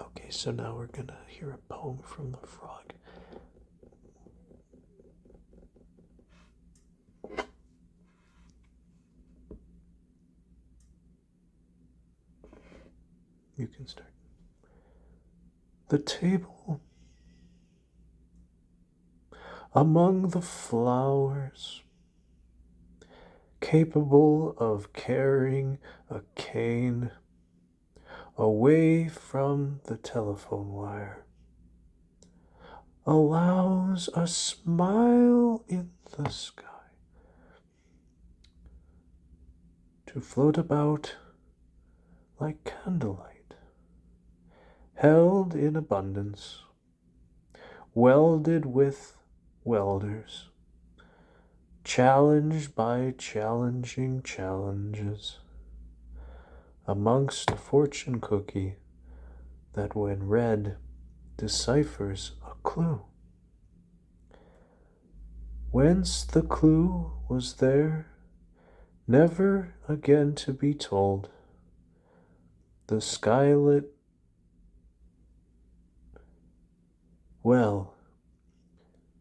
Okay, so now we're gonna hear a poem from the frog. You can start. The table among the flowers, capable of carrying a cane away from the telephone wire, allows a smile in the sky to float about like candlelight, held in abundance, welded with welders, challenged by challenging challenges, amongst a fortune cookie that, when read, deciphers a clue. Whence the clue was there, never again to be told. The skylit well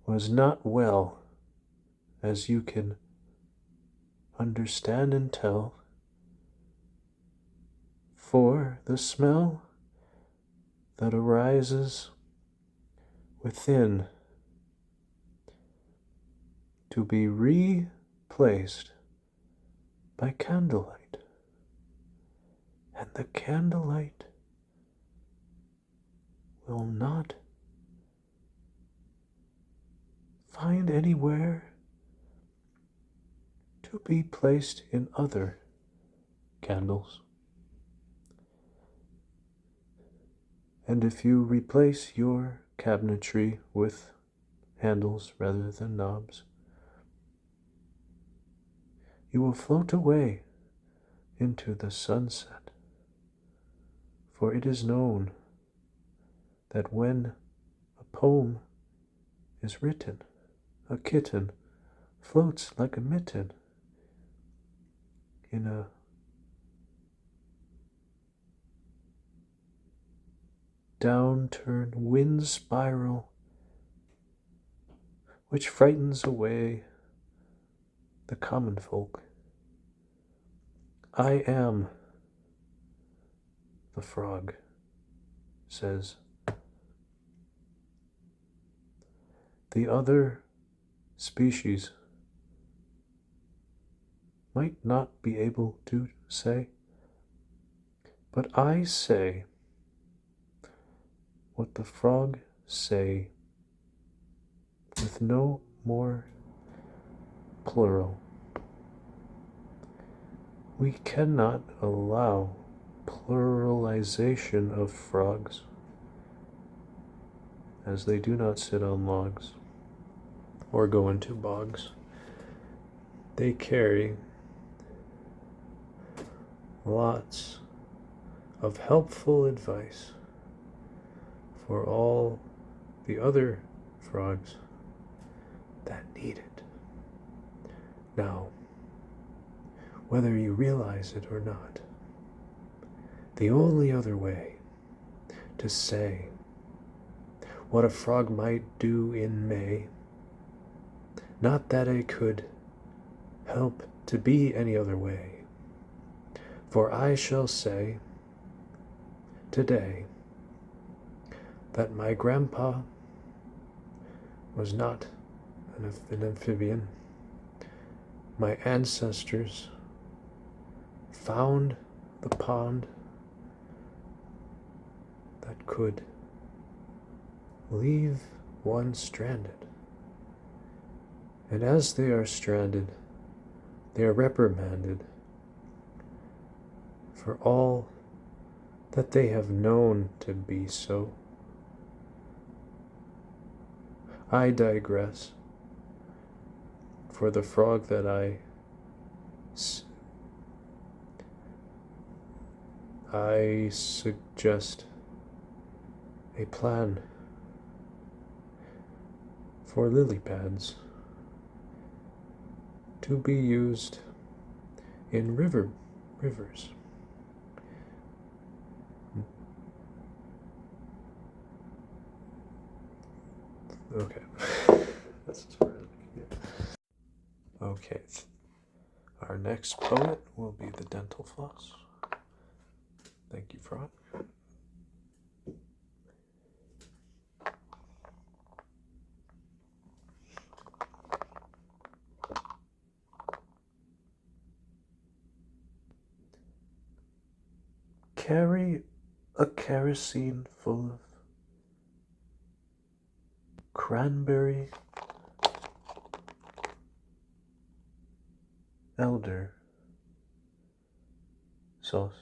was not well, as you can understand and tell, for the smell that arises within to be replaced by candlelight, and the candlelight will not find anywhere to be placed in other candles. And if you replace your cabinetry with handles rather than knobs, you will float away into the sunset. For it is known that when a poem is written, a kitten floats like a mitten in a downturned wind spiral which frightens away the common folk. I am the frog says. The other species might not be able to say, but I say what the frog say with no more plural. We cannot allow pluralization of frogs, as they do not sit on logs or go into bogs. They carry lots of helpful advice for all the other frogs that need it. Now, whether you realize it or not, the only other way to say what a frog might do in May, not that it could help to be any other way, for I shall say today that my grandpa was not an amphibian. My ancestors found the pond that could leave one stranded. And as they are stranded, they are reprimanded for all that they have known to be so. I digress. For the frog that I suggest a plan for lily pads to be used in rivers. Okay. That's really good. Okay. Our next poet will be the dental floss. Thank you, Frog. Carry a kerosene full of cranberry elder sauce.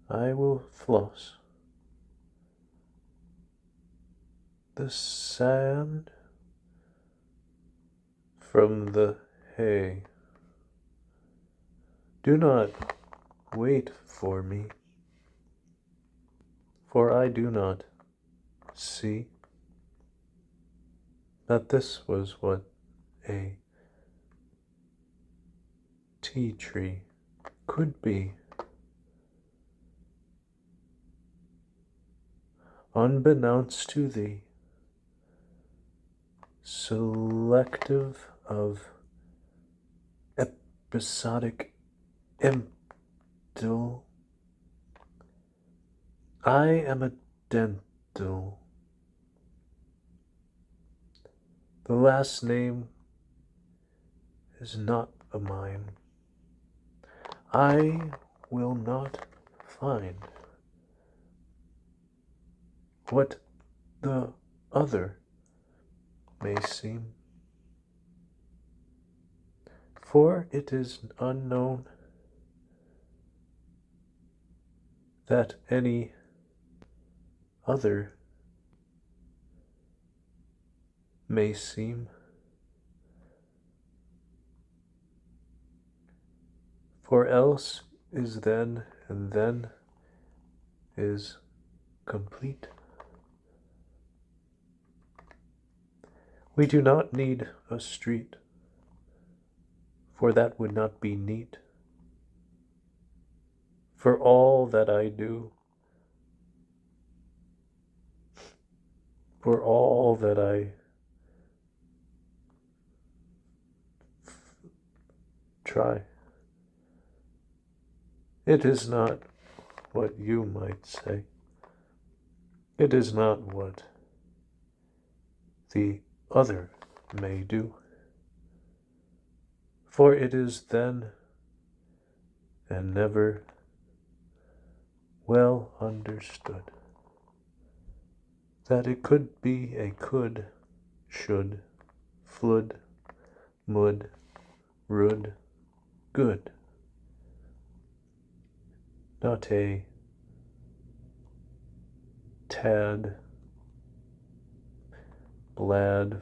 I will floss the sand from the hay. Do not wait for me, for I do not see that this was what a tea tree could be. Unbeknownst to thee, selective of episodic emptyl. I am a dental. The last name is not a mine. I will not find what the other may seem, for it is unknown that any other may seem. For else is then, and then is complete. We do not need a street, for that would not be neat. For all that I do, for all that I try, it is not what you might say. It is not what the other may do. For it is then and never well understood that it could be a could, should, flood, mud, rood, good, not a tad, blad,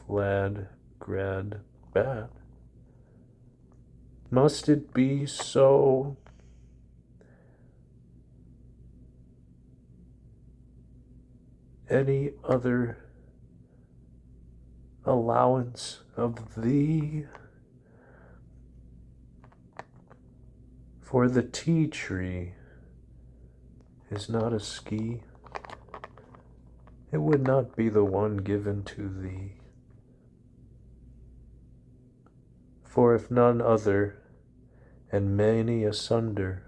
flad, grad, bad. Must it be so? Any other allowance of thee? For the tea tree is not a ski. It would not be the one given to thee. For if none other, and many asunder,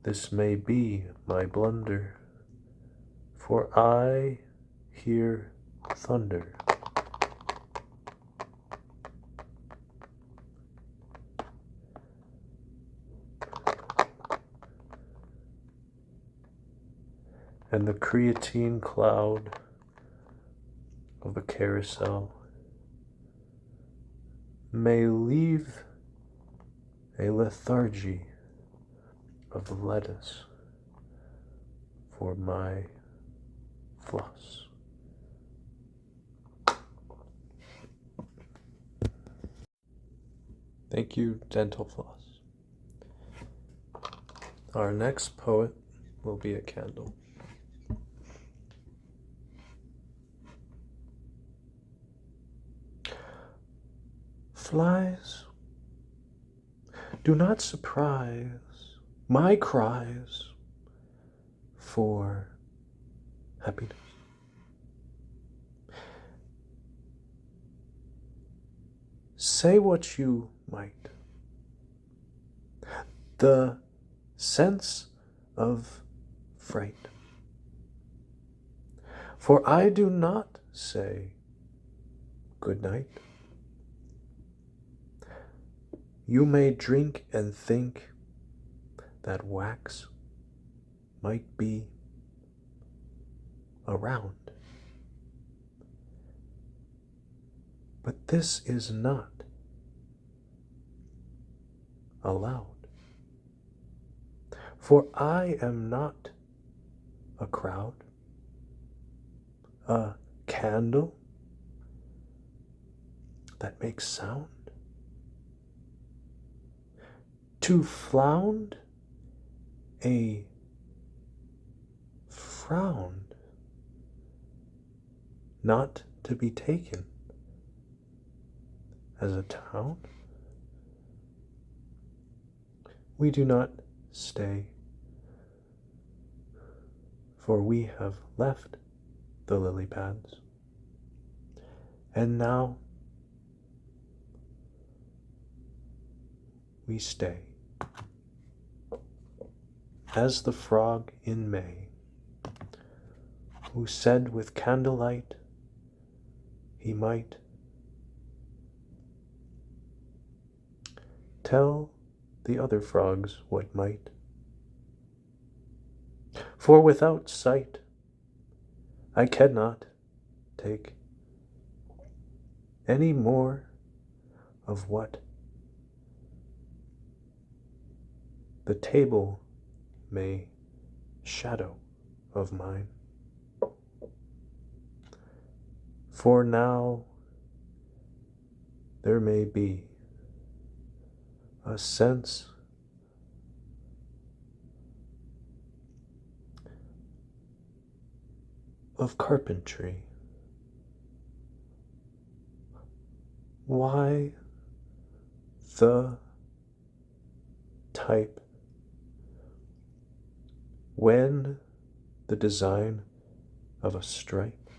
this may be my blunder. For I hear thunder. And the creatine cloud of a carousel may leave a lethargy of lettuce for my floss. Thank you, Dental Floss. Our next poet will be a candle. Flies, do not surprise my cries for happiness. say what you might, the sense of fright. For I do not say good night. You may drink and think that wax might be around. But this is not allowed. For I am not a crowd, a candle that makes sound. To flound a frown, not to be taken as a town. We do not stay, for we have left the lily pads, and now we stay. As the frog in May, who said with candlelight he might tell the other frogs what might. For without sight I cannot take any more of what the table may shadow of mine. For now there may be a sense of carpentry. Why the type when the design of a stripe?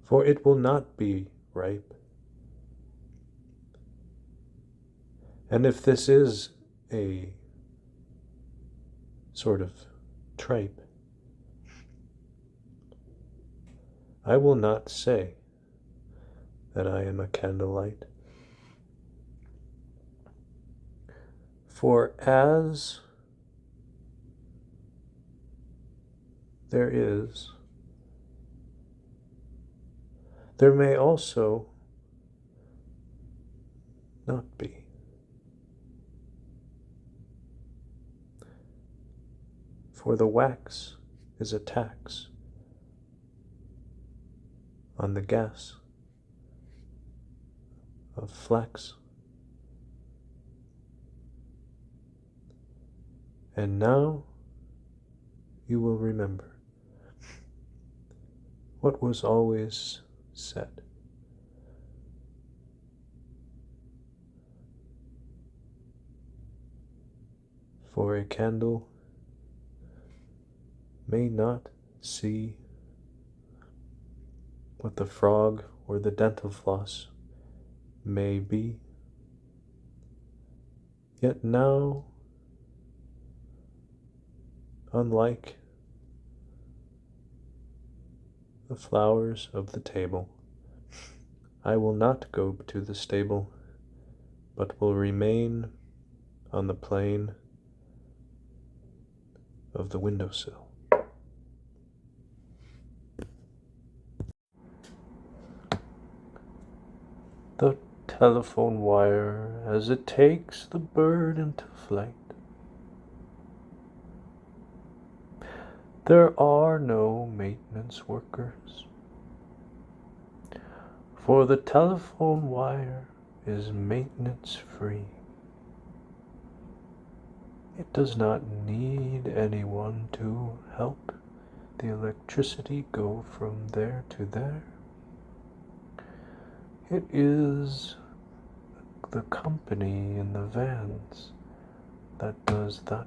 For it will not be ripe. And if this is a sort of tripe, I will not say that I am a candlelight. For as there is, there may also not be. For the wax is a tax on the gas of flax. And now you will remember what was always said. For a candle may not see what the frog or the dental floss may be, yet now, unlike the flowers of the table, I will not go to the stable, but will remain on the plane of the windowsill. The telephone wire as it takes the bird into flight. There are no maintenance workers, for the telephone wire is maintenance free. It does not need anyone to help the electricity go from there to there. It is the company in the vans that does that